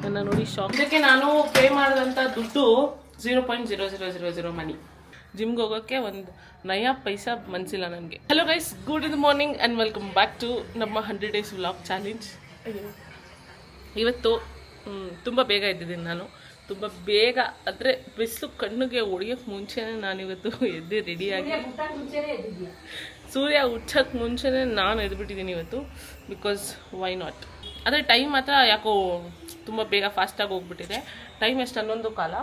ನನ್ನ ನೋಡಿ ಶಾಕ್. ಇದಕ್ಕೆ ನಾನು ಪೇ ಮಾಡಿದಂಥ ದುಡ್ಡು 0.0000 ಮನಿ. ಜಿಮ್ಗೆ ಹೋಗೋಕ್ಕೆ ಒಂದು ನಯಾ ಪೈಸಾ ಮನಸ್ಸಿಲ್ಲ ನನಗೆ. Hello guys, good in the morning and welcome back to ನಮ್ಮ 100 days ವ್ಲಾಗ್ ಚಾಲೆಂಜ್. ಇವತ್ತು ತುಂಬ ಬೇಗ ಇದ್ದಿದ್ದೀನಿ ನಾನು. ತುಂಬ ಬೇಗ ಅಂದರೆ ಬಿಸಿಲು ಕಣ್ಣಿಗೆ ಹೊಡಿಯೋಕ್ಕೆ ಮುಂಚೆನೇ ನಾನಿವತ್ತು ಎದ್ದು ರೆಡಿಯಾಗಿ, ಸೂರ್ಯ ಹುಚ್ಚಕ್ಕೆ ಮುಂಚೆನೇ ನಾನು ಎದ್ಬಿಟ್ಟಿದ್ದೀನಿ ಇವತ್ತು. Because why not. ಆದರೆ ಟೈಮ್ ಮಾತ್ರ ಯಾಕೋ ತುಂಬ ಬೇಗ ಫಾಸ್ಟಾಗಿ ಹೋಗ್ಬಿಟ್ಟಿದೆ. ಟೈಮ್ ಎಷ್ಟು 11:15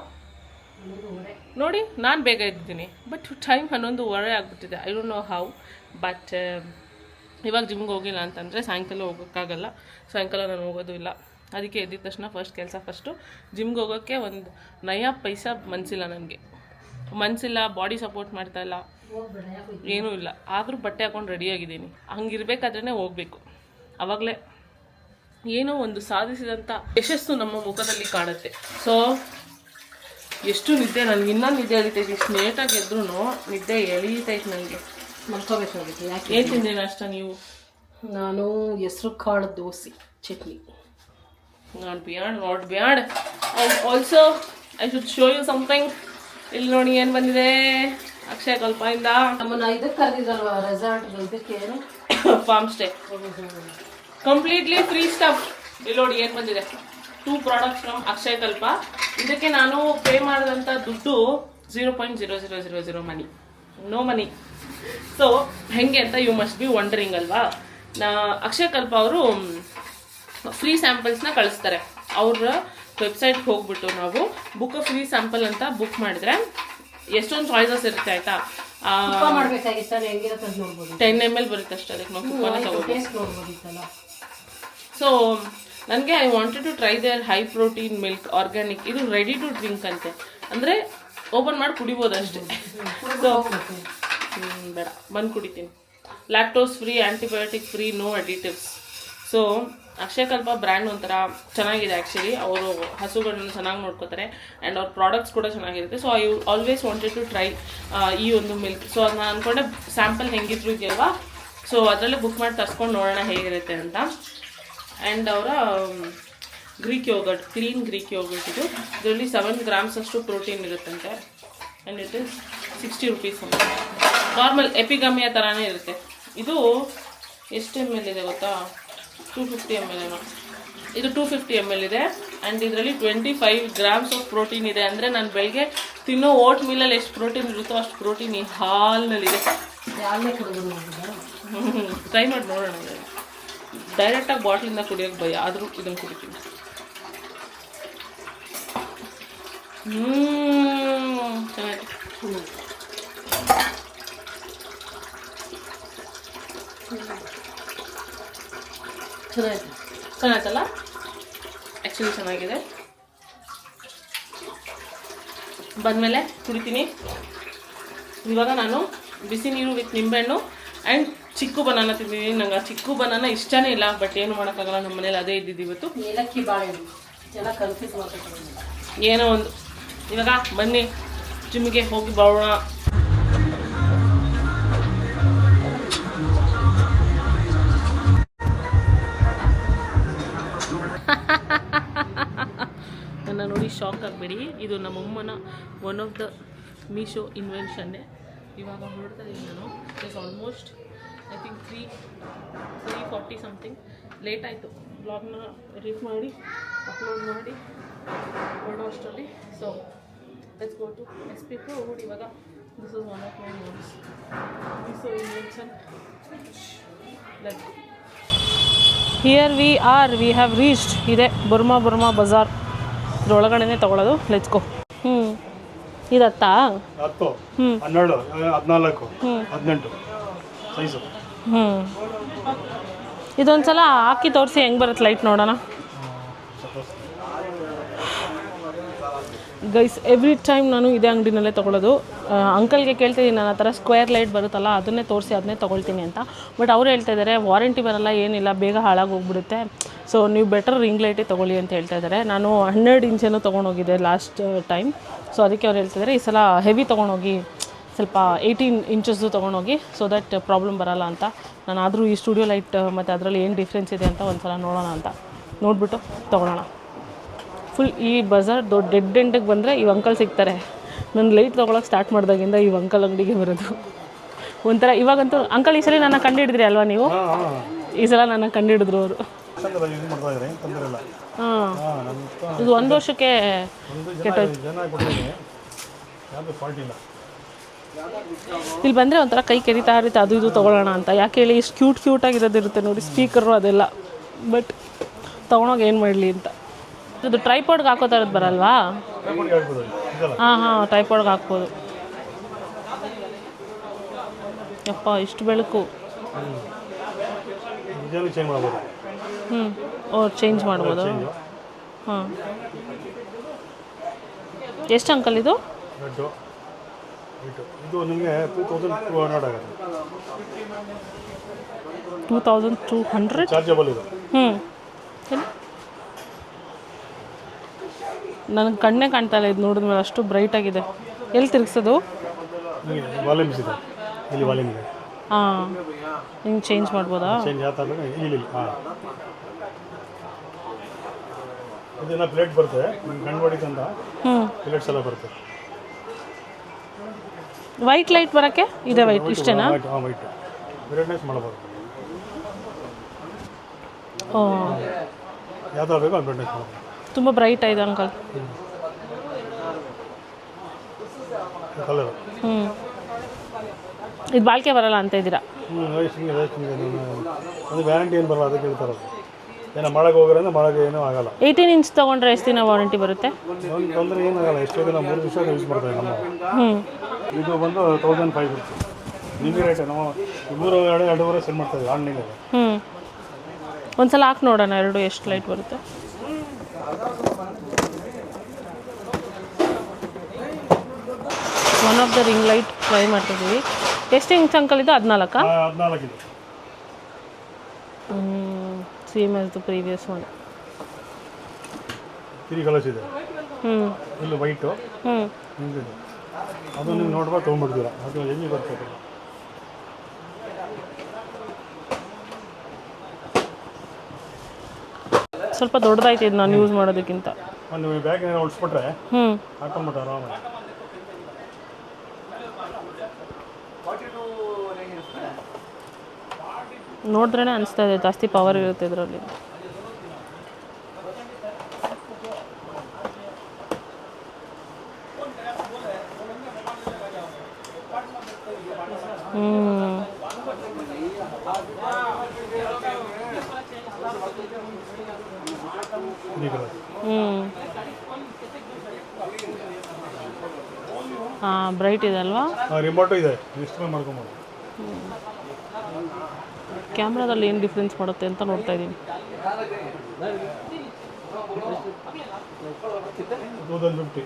ನೋಡಿ. ನಾನು ಬೇಗ ಇದ್ದೀನಿ ಬಟ್ ಟೈಮ್ 11:15 ಆಗಿಬಿಟ್ಟಿದೆ. I don't know how. But ಇವಾಗ ಜಿಮ್ಗೆ ಹೋಗಿಲ್ಲ ಅಂತಂದರೆ ಸಾಯಂಕಾಲ ಹೋಗೋಕ್ಕಾಗಲ್ಲ. ಸಾಯಂಕಾಲ ನಾನು ಹೋಗೋದು ಇಲ್ಲ. ಅದಕ್ಕೆ ಎದ್ದಿದ ತಕ್ಷಣ ಫಸ್ಟು ಜಿಮ್ಗೆ ಹೋಗೋಕ್ಕೆ ಒಂದು ನಯಾ ಪೈಸಾ ಮನಸ್ಸಿಲ್ಲ ನನಗೆ. ಮನಸ್ಸಿಲ್ಲ, ಬಾಡಿ ಸಪೋರ್ಟ್ ಮಾಡ್ತಾಯಿಲ್ಲ, ಏನೂ ಇಲ್ಲ. ಆದರೂ ಬಟ್ಟೆ ಹಾಕೊಂಡು ರೆಡಿಯಾಗಿದ್ದೀನಿ. ಹಂಗಿರ್ಬೇಕಾದ್ರೇ ಹೋಗಬೇಕು. ಆವಾಗಲೇ ಏನೋ ಒಂದು ಸಾಧಿಸಿದಂಥ ಯಶಸ್ಸು ನಮ್ಮ ಮುಖದಲ್ಲಿ ಕಾಣುತ್ತೆ. ಸೊ ಎಷ್ಟು ನಿದ್ದೆ, ನನಗೆ ಇನ್ನೊಂದು ನಿದ್ದೆ ಎಳಿತೈತಿ. ಇಷ್ಟು ಲೇಟಾಗಿ ಎದ್ರೂ ನಿದ್ದೆ ಎಳೀತೈತೆ ನನಗೆ. ಮಲ್ಕೋಬೇಕಾಗುತ್ತೆ. ಯಾಕೆ? ಏನು ತಿಂದಿನ ಅಷ್ಟ ನೀವು? ನಾನು ಹೆಸರು ಕಾಳು dosa chutney. Not bad. And also I should show you something. ಇಲ್ಲಿ ನೋಡಿ ಏನು ಬಂದಿದೆ ಅಕ್ಷಯ ಕಲ್ಪದಿಂದ. ನಮ್ಮನ್ನ ಇದಕ್ಕೆ ಕರೆದಿದ್ದಲ್ವ, ರೆಸಾರ್ಟ್ ಇದಕ್ಕೆ farm stay. Completely free stuff. ಇಲ್ಲಿ ನೋಡಿ ಏನು ಬಂದಿದೆ. 2 ಪ್ರಾಡಕ್ಟ್ಸ್ ಫ್ರಮ್ ಅಕ್ಷಯ ಕಲ್ಪ. ಇದಕ್ಕೆ ನಾನು ಪೇ ಮಾಡಿದಂಥ ದುಡ್ಡು 0.0000 ಮನಿ. No money. ಸೊ ಹೆಂಗೆ ಅಂತ ಯು ಮಸ್ಟ್ ಬಿ ವಂಡರಿಂಗ್ ಅಲ್ವಾ. ಅಕ್ಷಯ ಕಲ್ಪ ಅವರು ಫ್ರೀ ಸ್ಯಾಂಪಲ್ಸ್ನ ಕಳಿಸ್ತಾರೆ. ಅವ್ರ ವೆಬ್ಸೈಟ್ಗೆ ಹೋಗ್ಬಿಟ್ಟು ನಾವು ಬುಕ್ ಫ್ರೀ ಸ್ಯಾಂಪಲ್ ಅಂತ ಬುಕ್ ಮಾಡಿದ್ರೆ ಎಷ್ಟೊಂದು ಚಾಯ್ಸಸ್ ಇರುತ್ತೆ ಆಯಿತಾ. 10 ml ಬರುತ್ತೆ ಅಷ್ಟೇ. ಅದಕ್ಕೆ ನಾವು ತುಪ್ಪನ ತಗೋಬೇಕು. ಸೊ ನನಗೆ I wanted to try their high protein milk organic. ಇದು ರೆಡಿ ಟು ಡ್ರಿಂಕ್ ಅಂತೆ, ಅಂದರೆ ಓಪನ್ ಮಾಡಿ ಕುಡಿಬೋದು ಅಷ್ಟೇ. ಸೊ ಬೇಡ, ಬಂದು ಕುಡಿತೀನಿ. Lactose free, antibiotic free, no additives. So Akshaya Kalpa brand ಒಂಥರ ಚೆನ್ನಾಗಿದೆ ಆ್ಯಕ್ಚುಲಿ. ಅವರು ಹಸುಗಳನ್ನ ಚೆನ್ನಾಗಿ ನೋಡ್ಕೋತಾರೆ ಆ್ಯಂಡ್ ಅವ್ರ ಪ್ರಾಡಕ್ಟ್ಸ್ ಕೂಡ ಚೆನ್ನಾಗಿರುತ್ತೆ. So I always wanted to try ಈ ಒಂದು ಮಿಲ್ಕ್. ಸೊ ನಾನು ಅಂದ್ಕೊಂಡೆ ಸ್ಯಾಂಪಲ್ ಹೆಂಗಿದ್ರು ಇದೆಯಲ್ವಾ, ಸೊ ಅದರಲ್ಲೇ ಬುಕ್ ಮಾಡಿ ತರಿಸ್ಕೊಂಡು ನೋಡೋಣ ಹೇಗಿರುತ್ತೆ ಅಂತ. ಆ್ಯಂಡ್ ಅವರ Greek yogurt, clean Greek yogurt ಇದು. ಇದರಲ್ಲಿ 7 grams ಅಷ್ಟು ಪ್ರೋಟೀನ್ ಇರುತ್ತಂತೆ. ಆ್ಯಂಡ್ ಇಟ್ ಇಸ್ 60 rupees ಅಂತ. ನಾರ್ಮಲ್ ಎಪಿಗಮಿಯ ಥರನೇ ಇರುತ್ತೆ. ಇದು ಎಷ್ಟು ml ಇದೆ ಗೊತ್ತಾ? 250 ml ಏನೋ. ಇದು 250 ml ಇದೆ. ಆ್ಯಂಡ್ ಇದರಲ್ಲಿ 25 grams ಆಫ್ ಪ್ರೋಟೀನ್ ಇದೆ. ಅಂದರೆ ನಾನು ಬೆಳಗ್ಗೆ ತಿನ್ನೋ ಓಟ್ ಮೀಲಲ್ಲಿ ಎಷ್ಟು ಪ್ರೋಟೀನ್ ಇರುತ್ತೋ ಅಷ್ಟು ಪ್ರೋಟೀನ್ ಈ ಹಾಲ್ನಲ್ಲಿದೆ. ಟ್ರೈ ಮಾಡಿ ನೋಡೋಣ. ಡೈರೆಕ್ಟಾಗಿ ಬಾಟ್ಲಿಂದ ಕುಡಿಯೋಕ್ಕೆ ಭಯ, ಆದರೂ ಇದನ್ನು ಕುಡಿತೀನಿ. ಚೆನ್ನಾಯ್ತಲ್ಲ? ಆ್ಯಕ್ಚುಲಿ ಚೆನ್ನಾಗಿದೆ. ಬಂದಮೇಲೆ ಕುಡಿತೀನಿ. ಇವಾಗ ನಾನು ಬಿಸಿ ನೀರು ವಿತ್ ನಿಂಬೆಹಣ್ಣು ಆ್ಯಂಡ್ ಚಿಕ್ಕು ಬನಾನ ತಿಂದಿದ್ದೀನಿ. ನಂಗೆ ಆ ಚಿಕ್ಕು ಬನಾನ ಇಷ್ಟನೇ ಇಲ್ಲ, ಬಟ್ ಏನು ಮಾಡೋಕ್ಕಾಗಲ್ಲ, ನಮ್ಮ ಮನೇಲಿ ಅದೇ ಇದ್ದಿದ್ದು ಇವತ್ತು. ಏಲಕ್ಕಿ ಬಾಳೆಹಣ್ಣು ಎಲ್ಲ ಕನ್ಫ್ಯೂಸ್ ಮಾಡ್ಕೊಂಡು ಏನೋ ಒಂದು. ಇವಾಗ ಬನ್ನಿ ಜಿಮ್ಮಿಗೆ ಹೋಗಿ ಬರೋಣ. ನನ್ನ ನೋಡಿ ಶಾಕ್ ಆಗಬೇಡಿ. ಇದು ನಮ್ಮಮ್ಮನ ಒನ್ ಆಫ್ ದ ಮೀಶೋ ಇನ್ವೆನ್ಷನ್ನೇ. ಇವಾಗ ನೋಡ್ತಾ ಇದ್ದೀನಿ ನಾನು. It's almost I think 3:40 something. Late ಆಯಿತು ಬ್ಲಾಗ್ನ ಎಡಿಟ್ ಮಾಡಿ ಅಪ್ಲೋಡ್ ಮಾಡಿ ಹೊರಡೋ ಅಷ್ಟರಲ್ಲಿ. So let's go to next people. ನೋಡಿ ಇವಾಗ this is one of my notes, Meesho invention. Let's go. Here we have reached. ಇದೆ ಬರ್ಮಾ ಬಜಾರ್. ಇದ್ರೊಳಗಡೆನೇ ತೊಗೊಳ್ಳೋದು. Let's go. ಇದತ್ತಾ 10, 12, 14, 18 ಸೈಜು. ಇದೊಂದ್ಸಲ ಹಾಕಿ ತೋರಿಸಿ ಹೆಂಗೆ ಬರುತ್ತೆ ಲೈಟ್ ನೋಡೋಣ. ಗೈಸ್ ಎವ್ರಿ ಟೈಮ್ ನಾನು ಇದೇ ಅಂಗಡಿನಲ್ಲೇ ತೊಗೊಳ್ಳೋದು. ಅಂಕಲ್ಗೆ ಕೇಳ್ತಿದ್ದೀನಿ, ನನ್ನ ಹತ್ರ ಸ್ಕ್ವೇರ್ ಲೈಟ್ ಬರುತ್ತಲ್ಲ ಅದನ್ನೇ ತೋರಿಸಿ ಅದನ್ನೇ ತೊಗೊಳ್ತೀನಿ ಅಂತ. ಬಟ್ ಅವ್ರು ಹೇಳ್ತಾ ಇದ್ದಾರೆ ವಾರಂಟಿ ಬರಲ್ಲ, ಏನಿಲ್ಲ, ಬೇಗ ಹಾಳಾಗಿ ಹೋಗ್ಬಿಡುತ್ತೆ. ಸೊ ನೀವು ಬೆಟರ್ ರಿಂಗ್ ಲೈಟೇ ತೊಗೊಳ್ಳಿ ಅಂತ ಹೇಳ್ತಾ ಇದ್ದಾರೆ. ನಾನು 12 ಇಂಚೇನೂ ತೊಗೊಂಡೋಗಿದ್ದೆ ಲಾಸ್ಟ್ ಟೈಮ್. ಸೊ ಅದಕ್ಕೆ ಅವ್ರು ಹೇಳ್ತಿದ್ದಾರೆ ಈ ಸಲ ಹೆವಿ ತೊಗೊಂಡೋಗಿ, ಸ್ವಲ್ಪ 18 ಇಂಚಸ್ದು ತೊಗೊಂಡೋಗಿ, ಸೊ ದಟ್ ಪ್ರಾಬ್ಲಮ್ ಬರಲ್ಲ ಅಂತ. ನಾನು ಆದರೂ ಈ ಸ್ಟುಡಿಯೋ ಲೈಟ್ ಮತ್ತು ಅದರಲ್ಲಿ ಏನು ಡಿಫ್ರೆನ್ಸ್ ಇದೆ ಅಂತ ಒಂದು ಸಲ ನೋಡೋಣ ಅಂತ. ನೋಡಿಬಿಟ್ಟು ತೊಗೊಳ್ಳೋಣ. ಫುಲ್ ಈ ಬಜಾರ್ ಡೆಡ್ ಎಂಡಿಗೆ ಬಂದರೆ ಈ ಅಂಕಲ್ ಸಿಗ್ತಾರೆ. ನಾನು ಲೈಟ್ ತೊಗೊಳಕ್ಕೆ ಸ್ಟಾರ್ಟ್ ಮಾಡಿದಾಗಿಂದ ಈ ಅಂಕಲ್ ಅಂಗಡಿಗೆ ಬರೋದು ಒಂಥರ. ಇವಾಗಂತೂ ಅಂಕಲ್ ಈ ಸಲ ನನ್ನ ಕಂಡು ಹಿಡಿದ್ರಿ ಅಲ್ವಾ ನೀವು? ಈ ಸಲ ನನ್ನ ಕಂಡು ಹಿಡಿದ್ರು ಅವರು. ಹಾಂ, ಇದು 1 ವರ್ಷಕ್ಕೆ ಕೆಟ್ಟೋಯ್ತು. ಇಲ್ಲಿ ಬಂದರೆ ಒಂಥರ ಕೈ ಕೆರಿತಾ ಇರುತ್ತೆ, ಅದು ಇದು ತೊಗೊಳ್ಳೋಣ ಅಂತ. ಯಾಕೆ ಹೇಳಿ, ಇಷ್ಟು ಕ್ಯೂಟಾಗಿರೋದಿರುತ್ತೆ ನೋಡಿ, ಸ್ಪೀಕರು ಅದೆಲ್ಲ. ಬಟ್ ತೊಗೊಳೋಕೆ ಏನು ಮಾಡಲಿ ಅಂತ. ಇದು ಟ್ರೈಪಾಡ್ಗೆ ಹಾಕೋತಾ ಇರೋದು ಬರಲ್ವಾ? ಹಾಂ, ಟ್ರೈಪಾಡ್ಗೆ ಹಾಕ್ಬೋದು. ಯಪ್ಪ, ಇಷ್ಟು ಬೆಳಕು. ಚೇಂಜ್ ಮಾಡ್ಬೋದು. ಹಾಂ, ಎಷ್ಟು ಅಂಕಲ್ ಇದು? ಇದು ನಿಮಗೆ 2200 ಆಗುತ್ತೆ. 2200 ಚಾರ್ಜಬಲ್ ಇದು. ನನಗೆ ಕಣ್ಣೇ ಕಾಣ್ತಾ ಇಲ್ಲ ಇದು ನೋಡಿದ್ಮೇಲೆ, ಅಷ್ಟು ಬ್ರೈಟಾಗಿದೆ. ಎಲ್ಲಿ ತಿರುಗಿಸೋದು? ವಾಲ್ಯೂಮ್ಸ್ ಇದೆ, ಇಲ್ಲಿ ವಾಲ್ಯೂಮ್ ಇದೆ. ಹಾಂ, ಹಿಂಗೆ ಚೇಂಜ್ ಮಾಡ್ಬೋದಾ? ಚೇಂಜ್ ಯಾವ ಥರ ಇಲ್ಲಿ. ಹಾಂ, ಇದೆಲ್ಲ ಪ್ಲೇಟ್ ಬರುತ್ತೆ, ಕಣ್ಣು ಹೊಡಿತಂತ ಪ್ಲೇಟ್ಸ್ ಎಲ್ಲ ಬರುತ್ತೆ. ವೈಟ್ ಲೈಟ್ ಬರೋಕ್ಕೆ ಇದೆ. ವೈಟ್ ಇಷ್ಟೇನಾ? ಹಾಂ, ವೈಟ್ ಬ್ರೈಟ್ನೆಸ್ ಮಾಡ್ಬೋದು. ಯಾವ ಥರ ಬೇಕೋ ಅದು ಬ್ರೈಟ್ನೆಸ್ ಮಾಡ್ಬೋದು. ತುಂಬ ಬ್ರೈಟ್ ಆಗಿದೆ ಅಂಕಲ್. ಕಲರ್. ಇದು ಬಾಳಿಕೆ ಬರಲ್ಲ ಅಂತ ಇದ್ದೀರಾ? ಅದು ವ್ಯಾರಂಟಿ ಏನು ಬರಲ್ಲ, ಅದಕ್ಕೆ ಹೇಳ್ತಾರೆ. ಏನೋ ಮಾಡೋಕೆ ಹೋಗೋರೆ ಅಂದರೆ ಮಾಡೋಕೆ ಏನೂ ಆಗಲ್ಲ. 18 ಇಂಚ್ ತೊಗೊಂಡ್ರೆ ಎಷ್ಟು ದಿನ ವಾರಂಟಿ ಬರುತ್ತೆ? ತೊಂದರೆ ಏನಾಗಲ್ಲ, ಎಷ್ಟೋ ದಿನ 3 ವರ್ಷ ಯೂಸ್ ಮಾಡ್ತಾರೆ ನಮ್ಮ. ಇದು ಬಂದು 1500 ನಿಮಗೆ ರೇಟ್. ನಾವು 2.5 ಸೆಲ್ ಮಾಡ್ತಾ ಇದ್ದೀವಿ ಆನ್ಲೈನಲ್ಲಿ. ಒಂದ್ಸಲ ಹಾಕಿ ನೋಡೋಣ ಎರಡು ಎಷ್ಟು ಲೈಟ್ ಬರುತ್ತೆ. One of the ring light try ಮಾಡ್ತಿದ್ದೀವಿ. ಎಷ್ಟು ಇಂಚ್ ಅಂಕಲ್ ಇದು? 14? 14 ಇದೆ. Same as the previous one. 3 colours ಇದೆ. ಇಲ್ಲಿ ವೈಟು, ಹಿಂಗಿದೆ. ಅದು ನೀವು ನೋಡ್ಬೋದು ತೊಗೊಂಡ್ಬಿಡ್ತೀರಾ, ಅದು ಹೆಂಗೆ ಬರ್ತದೆ. ಸ್ವಲ್ಪ ದೊಡ್ಡದಾಯ್ತು ಇದು ನಾನು ಯೂಸ್ ಮಾಡೋದಕ್ಕಿಂತ. ನೀವು ಬ್ಯಾಗ್ ಏನಾರು ಹೊಡ್ಸ್ಬಿಟ್ರೆ ಹಾಕೊಂಡ್ಬಿಟ್ಟು ಆರಾಮಾಗಿ. ನೋಡಿದ್ರೇ ಅನಿಸ್ತಾ ಇದೆ ಜಾಸ್ತಿ ಪವರ್ ಇರುತ್ತೆ ಇದರಲ್ಲಿ. ಹಾಂ, ಬ್ರೈಟ್ ಇದೆ ಅಲ್ವಾ? ರಿಮೋಟು ಇದೆ, ಇನ್ಸ್ಟಾಲ್ ಮಾಡ್ಕೊಬೋದು. ಕ್ಯಾಮ್ರಾದಲ್ಲಿ ಏನು ಡಿಫ್ರೆನ್ಸ್ ಮಾಡುತ್ತೆ ಅಂತ ನೋಡ್ತಾ ಇದ್ದೀನಿ. 2050.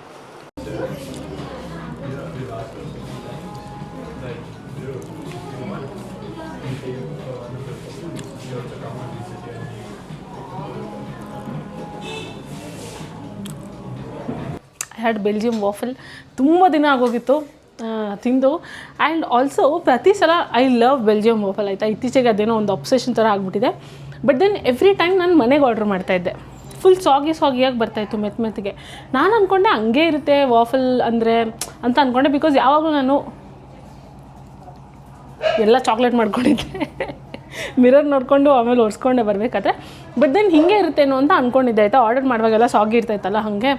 ಐ ಹ್ಯಾಡ್ ಬೆಲ್ಜಿಯಂ ವಾಫಲ್. ತುಂಬ ದಿನ ಆಗೋಗಿತ್ತು ತಿಂದು. ಆ್ಯಂಡ್ ಆಲ್ಸೋ ಪ್ರತಿ ಸಲ ಐ ಲವ್ ಬೆಲ್ಜಿಯಂ ವಾಫಲ್ ಆಯಿತಾ. ಇತ್ತೀಚೆಗೆ ಅದೇನೋ ಒಂದು ಅಬ್ಸೆಷನ್ ಥರ ಆಗಿಬಿಟ್ಟಿದೆ. ಬಟ್ ದೆನ್ ಎವ್ರಿ ಟೈಮ್ ನಾನು ಮನೆಗೆ ಆರ್ಡ್ರ್ ಮಾಡ್ತಾಯಿದ್ದೆ. ಫುಲ್ ಸಾಗಿಯಾಗಿ ಬರ್ತಾಯಿತ್ತು ಮೆತ್ತಿಗೆ. ನಾನು ಅಂದ್ಕೊಂಡೆ ಹಂಗೆ ಇರುತ್ತೆ ವಾಫಲ್ ಅಂದರೆ ಅಂತ ಅಂದ್ಕೊಂಡೆ. ಬಿಕಾಸ್ ಯಾವಾಗಲೂ ನಾನು ಎಲ್ಲ ಚಾಕ್ಲೇಟ್ ಮಾಡ್ಕೊಂಡಿದ್ದೆ ಮಿರರ್ ನೋಡಿಕೊಂಡು ಆಮೇಲೆ ಒರೆಸ್ಕೊಂಡೆ ಬರಬೇಕಾದ್ರೆ. ಬಟ್ ದೆನ್ ಹಿಂಗೆ ಇರುತ್ತೇನೋ ಅಂತ ಅಂದ್ಕೊಂಡಿದ್ದೆ ಆಯಿತಾ. ಆರ್ಡರ್ ಮಾಡುವಾಗೆಲ್ಲ ಸಾಗಿ ಇರ್ತೈತಲ್ಲ ಹಾಗೆ.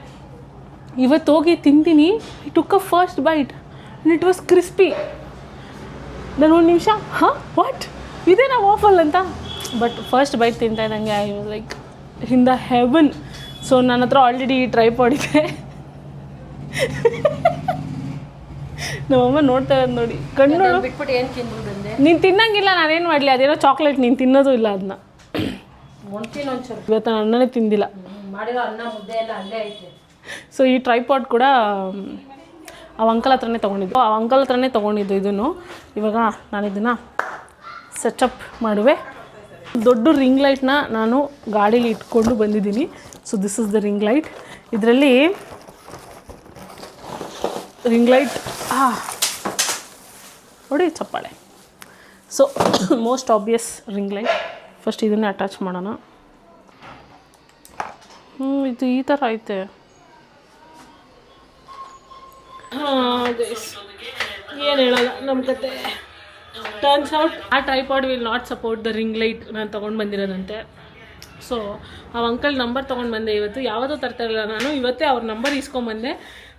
ಇವತ್ತು ಹೋಗಿ ತಿಂತೀನಿ. I took a first bite and it was crispy. ನಾನು ಒಂದು ನಿಮಿಷ ವಾಟ್ ಇದೇನಾ ವಾಫಲ್ ಅಂತ. ಬಟ್ ಫಸ್ಟ್ ಬೈಟ್ ತಿಂತಾ ಇದ್ದಂಗೆ I was like in the heaven. So ನನ್ನ ಹತ್ರ ಆಲ್ರೆಡಿ ಟ್ರೈಪಾಡ್ ಇದೆ. ನಮ್ಮಮ್ಮ ನೋಡ್ತಾ ಇರೋದು ನೋಡಿ, ಕಣ್ಣು ಬಿಟ್ಬಿಟ್ಟು ಏನು ತಿಂದು ಬಂದೆ. ನೀನು ತಿನ್ನಂಗಿಲ್ಲ, ನಾನೇನು ಮಾಡಲಿ. ಅದೇನೋ ಚಾಕ್ಲೇಟ್ ನೀನು ತಿನ್ನೋದು ಇಲ್ಲ ಅದನ್ನ. ಒಂಚೂರು ಇವತ್ತು ನಾನು ಅನ್ನನೇ ತಿಂದಿಲ್ಲ. ಮಾಡಿರೋ ಅನ್ನ ಮುದ್ದೆ ಎಲ್ಲ ಅಲ್ಲೇ ಐತೆ. ಸೊ ಈ ಟ್ರೈಪಾಡ್ ಕೂಡ ಆ ಅಂಕಲ್ ಹತ್ರನೇ ತೊಗೊಂಡಿದ್ದು. ಇದನ್ನು ಇವಾಗ ನಾನು ಇದನ್ನು ಸೆಟಪ್ ಮಾಡುವೆ. ದೊಡ್ಡ ರಿಂಗ್ ಲೈಟ್ನ ನಾನು ಗಾಡೀಲಿ ಇಟ್ಕೊಂಡು ಬಂದಿದ್ದೀನಿ. So this is the ring light. ಇದರಲ್ಲಿ ರಿಂಗ್ ಲೈಟ್ ನೋಡಿ ಚಪ್ಪಾಳೆ. So most obvious ring light. First ಇದನ್ನೇ ಅಟ್ಯಾಚ್ ಮಾಡೋಣ. ಇದು ಈ ಥರ ಐತೆ. ಏನು ಹೇಳೋಲ್ಲ ನಮ್ಮ ಕತೆ. ಟರ್ನ್ಸ್ ಔಟ್ ಆ tripod will not support the ring light ನಾನು ತೊಗೊಂಡು ಬಂದಿರೋದಂತೆ. ಸೊ ಆ ಅಂಕಲ್ ನಂಬರ್ ತೊಗೊಂಡು ಬಂದೆ ಇವತ್ತು. ಯಾವುದೂ ತರ್ತಾ ಇರಲಿಲ್ಲ ನಾನು, ಇವತ್ತೇ ಅವ್ರ ನಂಬರ್ ಇಸ್ಕೊಂಬಂದೆ,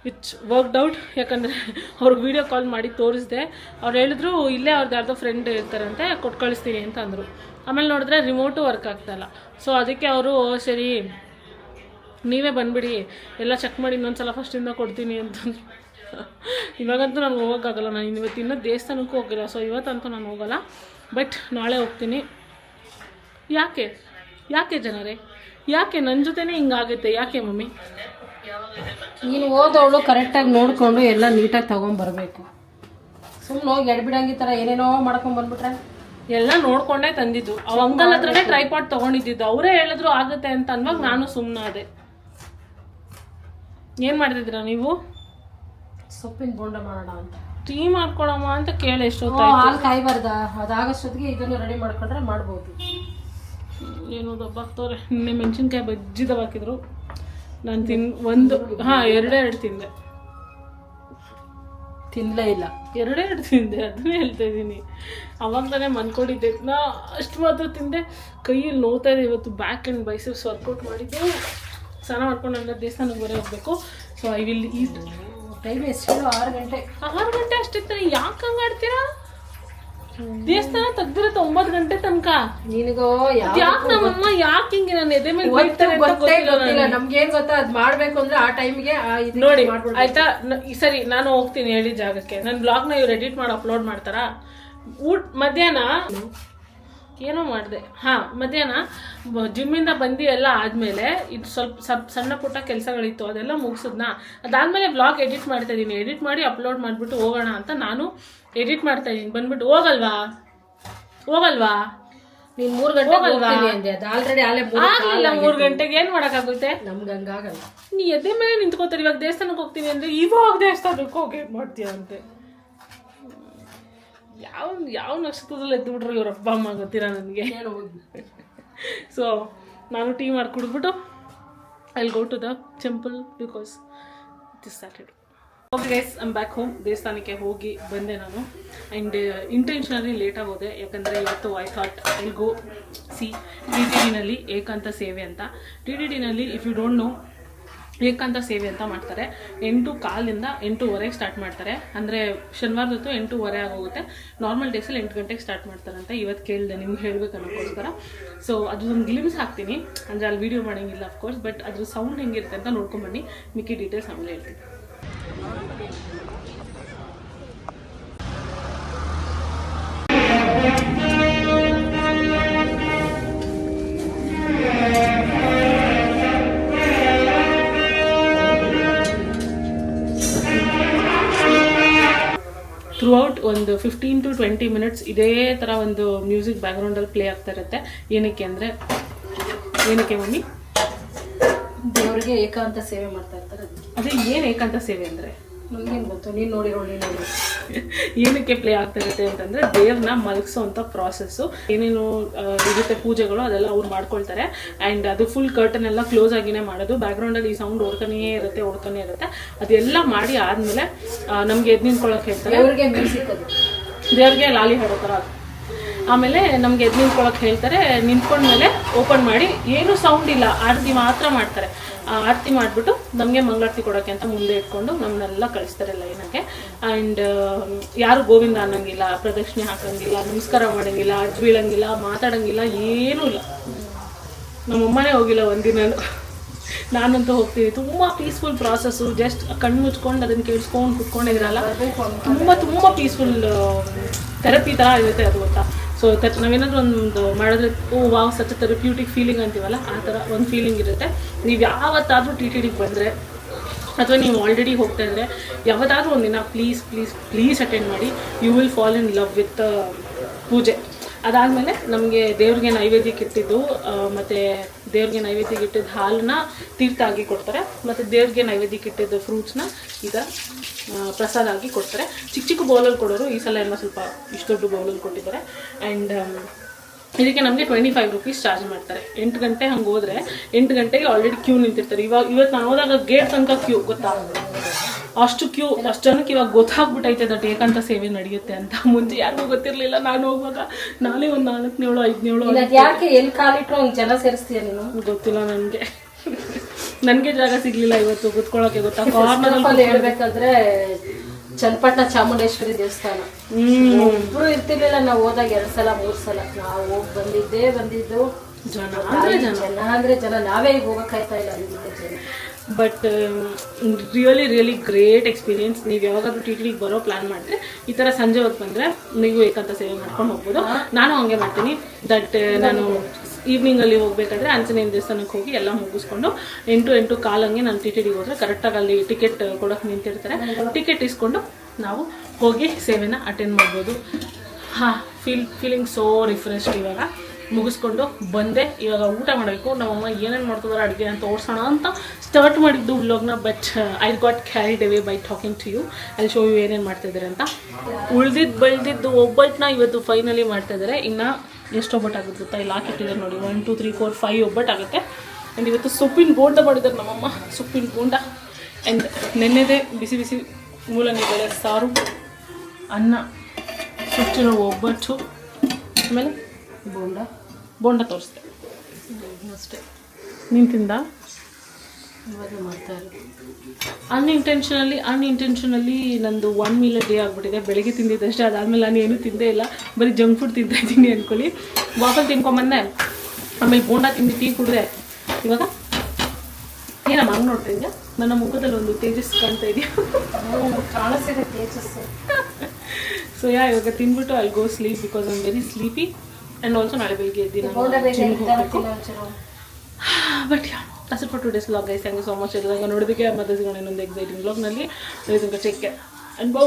ವಿಚ್ ವರ್ಕ್ಡ್ ಔಟ್. ಯಾಕಂದರೆ ಅವ್ರಿಗೆ ವೀಡಿಯೋ ಕಾಲ್ ಮಾಡಿ ತೋರಿಸ್ದೆ. ಅವ್ರು ಹೇಳಿದ್ರು ಇಲ್ಲೇ ಅವ್ರದ್ದು ಯಾರ್ದೋ ಫ್ರೆಂಡ್ ಇರ್ತಾರಂತೆ, ಕೊಟ್ಟು ಕಳಿಸ್ತೀನಿ ಅಂತ ಅಂದರು. ಆಮೇಲೆ ನೋಡಿದ್ರೆ ರಿಮೋಟು ವರ್ಕ್ ಆಗ್ತಾಯಿಲ್ಲ. ಸೊ ಅದಕ್ಕೆ ಅವರು ಸರಿ ನೀವೇ ಬಂದುಬಿಡಿ, ಎಲ್ಲ ಚೆಕ್ ಮಾಡಿ ಇನ್ನೊಂದು ಸಲ ಫಸ್ಟಿಂದ ಕೊಡ್ತೀನಿ ಅಂತಂದ್ರು. ಇವಾಗಂತೂ ನಾನು ಹೋಗೋಕ್ಕಾಗಲ್ಲ, ನಾನು ಇವತ್ತು ಇನ್ನೂ ದೇವಸ್ಥಾನಕ್ಕೂ ಹೋಗಿಲ್ಲ. ಸೊ ಇವತ್ತಂತೂ ನಾನು ಹೋಗಲ್ಲ, ಬಟ್ ನಾಳೆ ಹೋಗ್ತೀನಿ. ಯಾಕೆ ಜನರೇ, ಯಾಕೆ ನನ್ನ ಜೊತೆನೇ ಹಿಂಗಾಗುತ್ತೆ? ಯಾಕೆ ಮಮ್ಮಿ? ನೀನು ಓದೋಳು ಕರೆಕ್ಟಾಗಿ ನೋಡಿಕೊಂಡು ಎಲ್ಲ ನೀಟಾಗಿ ತೊಗೊಂಬರ್ಬೇಕು. ಸುಮ್ಮನೆ ಹೋಗಿ ಎಡ್ಬಿಡಂಗೆ ಈ ಥರ ಏನೇನೋ ಮಾಡ್ಕೊಂಬಂದ್ಬಿಟ್ರೆ. ಎಲ್ಲ ನೋಡ್ಕೊಂಡೇ ತಂದಿದ್ದು. ಅವ ಅಂಕಲ್ ಹತ್ರನೇ ಟ್ರೈಪಾಡ್ ತೊಗೊಂಡಿದ್ದು. ಅವರೇ ಹೇಳಿದ್ರು ಆಗುತ್ತೆ ಅಂತ ಅನ್ವಾಗ ನಾನು ಸುಮ್ಮನೆ ಅದೇ. ಏನು ಮಾಡ್ತಿದ್ದೀರಾ ನೀವು? ಸೊಪ್ಪಿನ ಬೋಂಡ ಮಾಡೋಣ ಅಂತ, ಟೀ ಮಾಡ್ಕೊಳಮ್ಮ ಅಂತ ಕೇಳಿ ಎಷ್ಟೊತ್ತು ಹಾಲು ಕಾಯ್ಬಾರ್ದ, ಅದಾಗಷ್ಟೊತ್ತಿಗೆ ಇದನ್ನು ರೆಡಿ ಮಾಡ್ಕೊಂಡ್ರೆ ಮಾಡ್ಬೋದು. ಏನೋ ದಬ್ಬಾಕ್ತವ್ರೆ. ನಿನ್ನೆ ಮೆಣಸಿನ್ಕಾಯಿ ಬಜ್ಜಿ ದಬ್ಬಾಕಿದ್ರು, ನಾನು ಎರಡು ತಿಂದೆ. ತಿನ್ನಲೇ ಇಲ್ಲ, ಎರಡು ತಿಂದೆ, ಅದನ್ನೇ ಹೇಳ್ತಾ ಇದ್ದೀನಿ. ಅವಾಗ ತಾನೇ ಮನ್ಕೊಂಡಿದ್ದೆ, ನಾ ಅಷ್ಟು ಮಾತ್ರ ತಿಂದೆ. ಕೈಯಲ್ಲಿ ನೋವ್ತಾ ಇದೆ ಇವತ್ತು. ಬ್ಯಾಕ್ ಆ್ಯಂಡ್ ಬೈಸೆಪ್ಸ್ ವರ್ಕೌಟ್ ಮಾಡಿದ್ದು. ಸ್ನಾನ ಮಾಡ್ಕೊಂಡು ಹಂಗೆ ದೇವಸ್ಥಾನಕ್ಕೆ ಬರೋ ಹೋಗ್ಬೇಕು. So I will heat. Time ಎಷ್ಟು? 6 ಗಂಟೆ. 6 ಗಂಟೆ ಅಷ್ಟಿರ್ತಾರೆ. ಯಾಕೆ ಹಂಗೆ ಆಡ್ತೀರಾ? ದೇವಸ್ಥಾನ ತೆಗ್ದಿರತ್ತೆ 9 ಗಂಟೆ ತನಕ. ನಿನಗೋ ಯಾಕೆ ನಮ್ಮಮ್ಮ ಯಾಕೆ ಹಿಂಗೆ ನನ್ನ ಎದೆ ಮೇಲೆ ಗೊತ್ತಿಲ್ಲ. ನಮ್ಗೇನ್ ಗೊತ್ತಾ, ಅದ್ ಮಾಡ್ಬೇಕು ಅಂದ್ರೆ ಆ ಟೈಮ್ಗೆ ನೋಡಿ ಆಯ್ತಾ. ಸರಿ, ನಾನು ಹೋಗ್ತೀನಿ ಹೇಳಿ ಜಾಗಕ್ಕೆ. ನನ್ನ ಬ್ಲಾಗ್ನ ಇವ್ರು ಎಡಿಟ್ ಮಾಡಿ ಅಪ್ಲೋಡ್ ಮಾಡ್ತಾರಾ? ಮಧ್ಯಾಹ್ನ ಏನೋ ಮಾಡಿದೆ. ಮಧ್ಯಾಹ್ನ ಜಿಮ್ಮಿಂದ ಬಂದು ಎಲ್ಲ ಆದಮೇಲೆ ಇದು ಸ್ವಲ್ಪ ಸಣ್ಣ ಪುಟ್ಟ ಕೆಲಸಗಳಿತ್ತು, ಅದೆಲ್ಲ ಮುಗಿಸಿದ್ನ. ಅದಾದಮೇಲೆ ಬ್ಲಾಗ್ ಎಡಿಟ್ ಮಾಡ್ತಾ ಇದ್ದೀನಿ. ಎಡಿಟ್ ಮಾಡಿ ಅಪ್ಲೋಡ್ ಮಾಡಿಬಿಟ್ಟು ಹೋಗೋಣ ಅಂತ ನಾನು ಎಡಿಟ್ ಮಾಡ್ತಾ ಇದ್ದೀನಿ. ಬಂದ್ಬಿಟ್ಟು ಹೋಗಲ್ವಾ ನೀನು 3 ಗಂಟೆ ಹೋಗಲ್ವಾ ಅಂದೆ. ಅದು ಆಲ್ರೆಡಿ ಆಗಲಿಲ್ಲ. 3 ಗಂಟೆಗೆ ಏನು ಮಾಡೋಕ್ಕಾಗುತ್ತೆ? ನಮ್ಗೆ ಹಂಗಾಗಲ್ಲ. ನೀ ಎದೆ ಮೇಲೆ ನಿಂತ್ಕೋತಾರೆ. ಇವಾಗ ದೇವಸ್ಥಾನಕ್ಕೆ ಹೋಗ್ತೀನಿ ಅಂದರೆ ಇವಾಗ ದೇವಸ್ಥಾನಕ್ಕೆ ಹೋಗಿ ಏನು ಮಾಡ್ತೀಯ ಅಂತೆ. ಯಾವ ನಕ್ಷತ್ರದಲ್ಲಿ ಎದ್ದು ಬಿಟ್ರು ಇವ್ರ ಅಪ್ಪ ಅಮ್ಮ ಗೊತ್ತಿಲ್ಲ ನನಗೆ. ಸೊ ನಾನು ಟೀ ಮಾಡಿ ಕುಡಿದ್ಬಿಟ್ಟು I will go to the temple because it is Saturday. Okay guys, I'm back home. ದೇವಸ್ಥಾನಕ್ಕೆ ಹೋಗಿ ಬಂದೆ ನಾನು. ಆ್ಯಂಡ್ ಇಂಟೆನ್ಷನಲಿ ಲೇಟಾಗಿ ಹೋದೆ, ಯಾಕಂದರೆ ಇವತ್ತು I thought I will go see TTDನಲ್ಲಿ ಏಕಾಂತ ಸೇವೆ ಅಂತ. TTDನಲ್ಲಿ ಇಫ್ ಯು ಡೋಂಟ್ ನೋ, ಏಕಾಂತ ಸೇವೆ ಅಂತ ಮಾಡ್ತಾರೆ. 8:15 8:15 ಸ್ಟಾರ್ಟ್ ಮಾಡ್ತಾರೆ. ಅಂದರೆ ಶನಿವಾರದತ್ತು 8:15 ಆಗೋಗುತ್ತೆ. ನಾರ್ಮಲ್ ಡೇಸಲ್ಲಿ 8 ಗಂಟೆಗೆ ಸ್ಟಾರ್ಟ್ ಮಾಡ್ತಾರಂತೆ. ಇವತ್ತು ಕೇಳಿದೆ ನಿಮ್ಗೆ ಹೇಳ್ಬೇಕು ಅನ್ನೋಕ್ಕೋಸ್ಕರ. ಸೊ ಅದೊಂದು ಗ್ಲಿಮ್ಸ್ ಹಾಕ್ತೀನಿ, ಅಂದರೆ ಅಲ್ಲಿ ವೀಡಿಯೋ ಮಾಡೋಂಗಿಲ್ಲ ಅಫ್ಕೋರ್ಸ್, ಬಟ್ ಅದ್ರ ಸೌಂಡ್ ಹೆಂಗಿರುತ್ತೆ ಅಂತ ನೋಡ್ಕೊಂಬನ್ನಿ. ಮಿಕ್ಕಿ ಡೀಟೇಲ್ಸ್ ಆಮೇಲೆ ಹೇಳ್ತೀನಿ. ಥ್ರೂ ಔಟ್ ಒಂದು 15 to 20 ಮಿನಿಟ್ಸ್ ಇದೇ ಥರ ಒಂದು ಮ್ಯೂಸಿಕ್ ಬ್ಯಾಕ್ಗ್ರೌಂಡಲ್ಲಿ ಪ್ಲೇ ಆಗ್ತಾ ಇರುತ್ತೆ. ಏನಕ್ಕೆ ಮಮ್ಮಿ? ದೇವರಿಗೆ ಏಕಾಂತ ಸೇವೆ ಮಾಡ್ತಾ ಇರ್ತಾರೆ. ಅದೇ ಏನು ಏಕಾಂತ ಸೇವೆ ಅಂದರೆ ನಮ್ಗೇನು ಗೊತ್ತು, ನೀನು ನೋಡಿರೋ ಏನಕ್ಕೆ ಪ್ಲೇ ಆಗ್ತಾ ಇರುತ್ತೆ ಅಂತಂದರೆ, ದೇವ್ರನ್ನ ಮಲಗಿಸೋವಂಥ ಪ್ರಾಸೆಸ್ಸು ಏನೇನು ಇರುತ್ತೆ ಪೂಜೆಗಳು ಅದೆಲ್ಲ ಅವ್ರು ಮಾಡ್ಕೊಳ್ತಾರೆ. ಆ್ಯಂಡ್ ಅದು ಫುಲ್ ಕರ್ಟನ್ ಎಲ್ಲ ಕ್ಲೋಸ್ ಆಗಿನೇ ಮಾಡೋದು. ಬ್ಯಾಕ್ಗ್ರೌಂಡಲ್ಲಿ ಈ ಸೌಂಡ್ ಓಡ್ತಾನೇ ಇರುತ್ತೆ. ಅದೆಲ್ಲ ಮಾಡಿ ಆದಮೇಲೆ ನಮಗೆ ಎದ್ದು ನಿಂತ್ಕೊಳ್ಳೋಕೆ ಹೇಳ್ತಾರೆ. ದೇವ್ರಿಗೆ ಲಾಲಿ ಹಾಡೋ ಥರ ಅದು. ಆಮೇಲೆ ನಮಗೆ ಎದ್ದು ನಿಂತ್ಕೊಳ್ಳೋಕೆ ಹೇಳ್ತಾರೆ. ನಿಂತ್ಕೊಂಡ್ಮೇಲೆ ಓಪನ್ ಮಾಡಿ, ಏನೂ ಸೌಂಡ್ ಇಲ್ಲ, ಆರತಿ ಮಾತ್ರ ಮಾಡ್ತಾರೆ. ಆರತಿ ಮಾಡಿಬಿಟ್ಟು ನಮಗೆ ಮಂಗಳಾರತಿ ಕೊಡೋಕ್ಕೆ ಅಂತ ಮುಂದೆ ಇಟ್ಕೊಂಡು ನಮ್ಮನ್ನೆಲ್ಲ ಕಳಿಸ್ತಾರೆ ಲೈನಾಗೆ. ಆ್ಯಂಡ್ ಯಾರು ಗೋವಿಂದ ಅನ್ನೋಂಗಿಲ್ಲ, ಪ್ರದಕ್ಷಿಣೆ ಹಾಕೋಂಗಿಲ್ಲ, ನಮಸ್ಕಾರ ಮಾಡೋಂಗಿಲ್ಲ, ಅಜ್ಜು ಬೀಳಂಗಿಲ್ಲ, ಮಾತಾಡೋಂಗಿಲ್ಲ, ಏನೂ ಇಲ್ಲ. ನಮ್ಮಮ್ಮನೇ ಹೋಗಿಲ್ಲ ಒಂದಿನ. ನಾನಂತೂ ಹೋಗ್ತೀನಿ. ತುಂಬ ಪೀಸ್ಫುಲ್ ಪ್ರಾಸೆಸ್ಸು. ಜಸ್ಟ್ ಕಣ್ಣು ಮುಚ್ಕೊಂಡು ಅದನ್ನು ಕೇಳಿಸ್ಕೊಂಡು ಕುತ್ಕೊಂಡಿದ್ರಲ್ಲ, ತುಂಬ ಪೀಸ್ಫುಲ್ ಥೆರಪಿ ಥರ ಇರುತ್ತೆ ಅದು ಗೊತ್ತಾ. ಸೊ ನಾವೇನಾದರೂ ಒಂದು ಮಾಡಿದ್ರೆ ವಾವ್ ಸಚ್ ಥೆರಪ್ಯೂಟಿಕ್ ಫೀಲಿಂಗ್ ಅಂತೀವಲ್ಲ, ಆ ಥರ ಒಂದು ಫೀಲಿಂಗ್ ಇರುತ್ತೆ. ನೀವು ಯಾವತ್ತಾದರೂ TTDಗೆ ಬಂದರೆ ಅಥವಾ ನೀವು ಆಲ್ರೆಡಿ ಹೋಗ್ತಾ ಇದ್ದರೆ ಯಾವತ್ತಾದರೂ ಒಂದಿನ ಪ್ಲೀಸ್ ಅಟೆಂಡ್ ಮಾಡಿ. You will fall in love with puja. ಅದಾದಮೇಲೆ ನಮಗೆ ದೇವ್ರಿಗೆ ನೈವೇದ್ಯಕ್ಕೆ ಇಟ್ಟಿದ್ದು ಮತ್ತು ದೇವ್ರಿಗೆ ನೈವೇದ್ಯಕ್ಕೆ ಇಟ್ಟಿದ್ದು ಹಾಲನ್ನ ತೀರ್ಥ ಆಗಿ ಕೊಡ್ತಾರೆ. ಮತ್ತು ದೇವ್ರಿಗೆ ನೈವೇದ್ಯಕ್ಕೆ ಇಟ್ಟಿದ್ದು ಫ್ರೂಟ್ಸ್ನ ಈಗ ಪ್ರಸಾದ ಆಗಿ ಕೊಡ್ತಾರೆ. ಚಿಕ್ಕ ಬೌಲಲ್ಲಿ ಕೊಡೋರು. ಈ ಸಲ ಎಲ್ಲ ಸ್ವಲ್ಪ ಇಷ್ಟು ದೊಡ್ಡ ಬೌಲಲ್ಲಿ ಕೊಟ್ಟಿದ್ದಾರೆ. ಆ್ಯಂಡ್ ಇದಕ್ಕೆ ನಮಗೆ 25 ರೂಪೀಸ್ ಚಾರ್ಜ್ ಮಾಡ್ತಾರೆ. 8 ಗಂಟೆ ಹಂಗೆ ಹೋದರೆ 8 ಗಂಟೆಗೆ ಆಲ್ರೆಡಿ ಕ್ಯೂ ನಿಂತಿರ್ತಾರೆ. ಇವತ್ತು ನಾನು ಹೋದಾಗ ಗೇಟ್ ತನಕ ಕ್ಯೂ ಅಷ್ಟು ಕ್ಯೂ, ಅಷ್ಟು ಜನಕ್ಕೆ ಇವಾಗ ಗೊತ್ತಾಗ್ಬಿಟ್ಟೈತೆ ದಟ್ ಏಕಾಂತ ಸೇವೆ ನಡೆಯುತ್ತೆ ಅಂತ. ಮುಂಚೆ ಯಾರಿಗೂ ಗೊತ್ತಿರಲಿಲ್ಲ. ನಾನು ಹೋಗುವಾಗ ನಾನೇ ಒಂದು 4ನೇಳು 5ನೇಳು ಯಾಕೆ ಎಲ್ಲಿ ಕಾಲಿಟ್ರು ಹಂಗೆ ಜನ ಸೇರಿಸ್ತೀಯ ನೀನು? ಗೊತ್ತಿಲ್ಲ ನನಗೆ ಜಾಗ ಸಿಗ್ಲಿಲ್ಲ ಇವತ್ತು ಕೂತ್ಕೊಳ್ಳೋಕೆ. ಗೊತ್ತಾ, ಕಾರ್ನರ್ ಹೇಳ್ಬೇಕಾದ್ರೆ ಚನ್ನಪಟ್ಟಣ ಚಾಮುಂಡೇಶ್ವರಿ ದೇವಸ್ಥಾನ ಒಬ್ರು ಇರ್ತಿರ್ಲಿಲ್ಲ. ನಾವು ಹೋದಾಗ 2 ಸಲ 3 ಸಲ ನಾವು ಹೋಗಿ ಬಂದಿದ್ದು. ಜನ ಅಂದ್ರೆ ಜನ, ನಾವೇ ಈಗ ಹೋಗಕ್ಕಾಯ್ತಾ ಇಲ್ಲ ಜನ. But really great experience. ನೀವು ಯಾವಾಗಾದ್ರೂ TTDಗೆ ಬರೋ ಪ್ಲಾನ್ ಮಾಡಿದ್ರೆ ಈ ಥರ ಸಂಜೆ ಹೊತ್ತು ಬಂದರೆ ನೀವು ಏಕಾಂತ ಸೇವೆ ಮಾಡ್ಕೊಂಡು ಹೋಗ್ಬೋದು. ನಾನು ಹಂಗೆ ಮಾಡ್ತೀನಿ. ದಟ್ ನಾನು ಈವ್ನಿಂಗಲ್ಲಿ ಹೋಗ್ಬೇಕಾದ್ರೆ ಆಂಜನೇಯನ ದೇವಸ್ಥಾನಕ್ಕೆ ಹೋಗಿ ಎಲ್ಲ ಮುಗಿಸ್ಕೊಂಡು 8 ಕಾಲಂಗೆ ನಾನು TTDಗೆ ಹೋದರೆ ಕರೆಕ್ಟಾಗಿ ಅಲ್ಲಿ ಟಿಕೆಟ್ ಕೊಡೋಕೆ ನಿಂತಿರ್ತಾರೆ. ಟಿಕೆಟ್ ಇಸ್ಕೊಂಡು ನಾವು ಹೋಗಿ ಸೇವೆನ ಅಟೆಂಡ್ ಮಾಡ್ಬೋದು. Feeling so refreshed. ಇವಾಗ ಮುಗಿಸ್ಕೊಂಡು ಬಂದೆ. ಇವಾಗ ಊಟ ಮಾಡಬೇಕು. ನಮ್ಮಮ್ಮ ಏನೇನು ಮಾಡ್ತಿದಾರೆ ಅಡುಗೆ ಅಂತ ತೋರಿಸೋಣ ಅಂತ ಸ್ಟಾರ್ಟ್ ಮಾಡಿದ್ದು ವ್ಲಾಗ್ನ. But I got carried away by talking to you. ಅಲ್ಲಿ ಶೋ ಯು ಏನೇನು ಮಾಡ್ತಾಯಿದ್ದಾರೆ ಅಂತ. ಬೆಳೆದಿದ್ದು ಒಬ್ಬಟ್ಟನ್ನ ಇವತ್ತು ಫೈನಲಿ ಮಾಡ್ತಾಯಿದ್ದಾರೆ. ಇನ್ನು ಎಷ್ಟು ಒಬ್ಬಟ್ಟು ಆಗುತ್ತೆ ಗೊತ್ತಾ? ಇಲ್ಲಿ ಹಾಕಿಟ್ಟಿದ್ದಾರೆ ನೋಡಿ, 1 2 3 4 5 ಒಬ್ಬಟ್ಟು ಆಗುತ್ತೆ. ಆ್ಯಂಡ್ ಇವತ್ತು ಸೊಪ್ಪಿನ ಬೋಂಡ ಮಾಡಿದ್ದಾರೆ ನಮ್ಮಮ್ಮ. ಸೊಪ್ಪಿನ ಬೋಂಡ ಆ್ಯಂಡ್ ನೆನ್ನೆದೇ ಬಿಸಿ ಬಿಸಿ ಮೂಲಂಗಿ ಬೇಳೆ ಸಾರು, ಅನ್ನ, ಸುಟ್ಟಿರೋ ಒಬ್ಬಟ್ಟು, ಆಮೇಲೆ ಬೋಂಡ ತೋರಿಸ್ದೆ ಅಷ್ಟೇ. ನೀನು ತಿಂದ? ಇವಾಗ ಮಾಡ್ತಾ ಇರೋದು ಅನ್ಇಂಟೆನ್ಷನಲಿ ನಂದು 1 ಮೀಲ್ ಡೇ ಆಗಿಬಿಟ್ಟಿದೆ. ಬೆಳಗ್ಗೆ ತಿಂದಿದ್ದಷ್ಟೇ, ಅದಾದಮೇಲೆ ನಾನು ಏನೂ ತಿಂದೇ ಇಲ್ಲ. ಬರೀ ಜಂಕ್ ಫುಡ್ ತಿಂತಾ ಇದ್ದೀನಿ ಅಂದ್ಕೊಳ್ಳಿ. ವಾಫಲ್ ತಿನ್ಕೊಂಬಂದೆ, ಆಮೇಲೆ ಬೋಂಡ ತಿಂದು ಟೀ ಕುಡಿದೆ. ಇವಾಗ ಏನಮ್ಮ ಹಂಗೆ ನೋಡ್ತಾ ಇದೆಯಾ? ನನ್ನ ಮುಖದಲ್ಲಿ ಒಂದು ತೇಜಸ್ ಕಾಣ್ತಾ ಇದೆಯಾ? ಕಾಣಿಸ್ತಿದೆ ತೇಜಸ್ಸು. ಸೊ ಇವಾಗ ತಿಂದ್ಬಿಟ್ಟು I go sleep because I am very sleepy. And also ನಾಳೆ ಬೆಳಿಗ್ಗೆ ಎದ್ದು but that's it for today's vlog guys. Thank you so much. ಎಲ್ಲ ನೋಡೋದಕ್ಕೆ ಮತ್ತೆ ಸಿಗೋಣ ಇನ್ನೊಂದು ಎಕ್ಸೈಟಿಂಗ್ ವ್ಲಾಗ್ನಲ್ಲಿ. Take care and by.